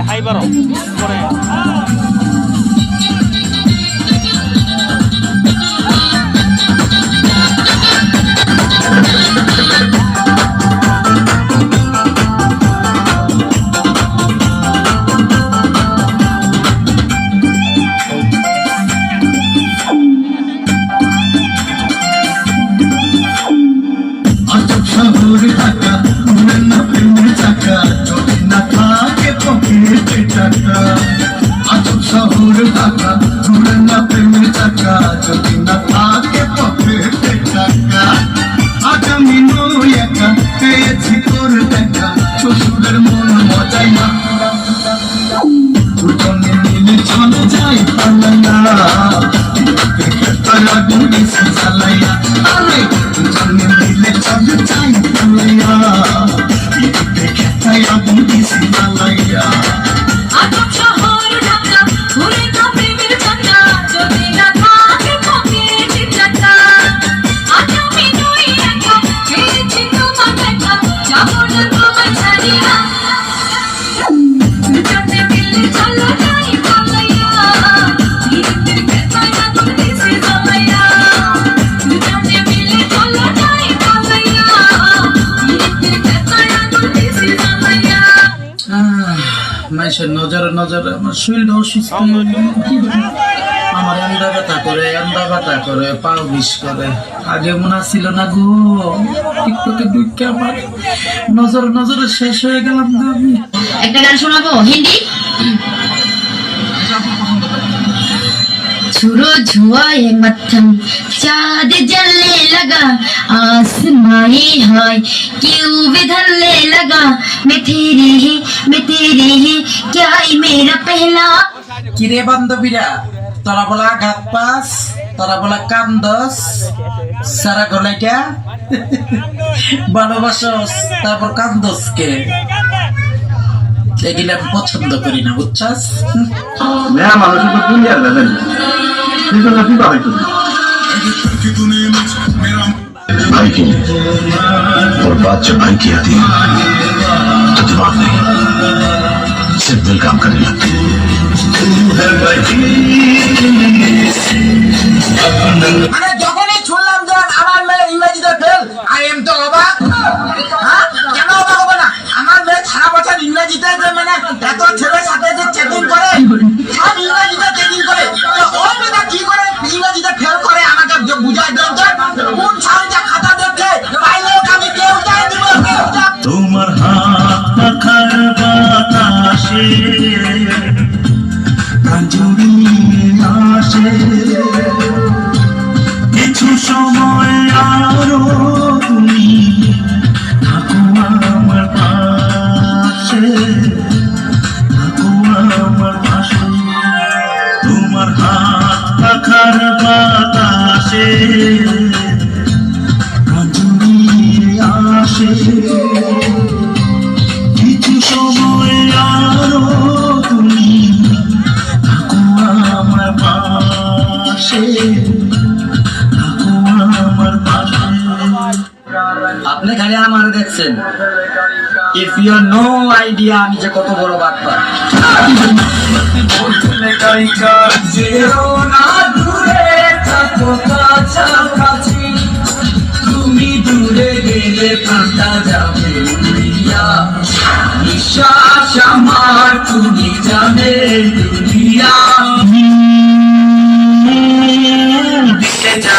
হাইবার পরে শ্বশুরের মন মজাই না দুজনে মিলে চলে যাই পালাইয়া গুলি চালাইয়া আরে দুজনে মিলে চলে যাই পালাইয়া খেতাইয়া গুলি চালাইয়া মানুষের নজরে নজরে আমার শরীরটা অসুস্থ, আমার এন্দা ব্যথা করে পাও বিষ করে। আগে মনে ছিল না গো, টিকটকে ঢুকে আমার নজরে নজরে শেষ হয়ে গেলাম গো আমি। একটা গান শোনাবো হিন্দি। छुरो छुआए मत्थम चाँद जलने लगा, आसमाए हाय क्यों बिधरने लगा, मैं तेरी ही क्या ही मेरा पहला। কিরে বান্ধবীরা, তোরা বলা ঘাত পাস, তোরা বলা কান্দস, সারা গলাইটা ভালোবাসস, তারপর কান্দস কে? এগুলো আমি পছন্দ করি না, বুঝছাস? মানুষের তো দুনিয়ার লেভেল भाई की और बात जब भाई की आती है तो दिमाग नहीं सिर्फ दिल काम करने लगती है। যখনই শুনলাম যে আমার মেয়ে ইংরেজিতে ফেল, আই এম তো অবাক। কেন অবাক হবে না? আমার মেয়ে সারা বছর ইংরেজিতে মানে এত ছেলের সাথে যে চেকিং করে, সব ইংরেজিতে চেকিং করে, ওই মেয়েটা কি করে ইংরেজিতে ফেল করে আমাকে বুঝাই দেন তো। কোন সারিটা খাতা দেখে পাইলে আমি কেউ যাই দিব। তোমার হাত পাখার বাতাসে জুড়িয়ে আসে কিছু সময় আরো তুমি থাকো আমার পাশে, থাকো আমার পাশে। তোমার হাত পাখার বাতাসে জুড়িয়ে আসে কিছু সময় আরো তুমি থাকো আমার পাশে, থাকো আমার পাশে। আপনি খালি আমার দেখছেন, ইফ ইউ নো আইডিয়া আমি যে কত বড় বাটপার। তুমি দূরে গেলে প্রাণটা যাবে উড়িয়া, নিঃশ্বাস আমার তুমি জানে দুনিয়া। দিকে যা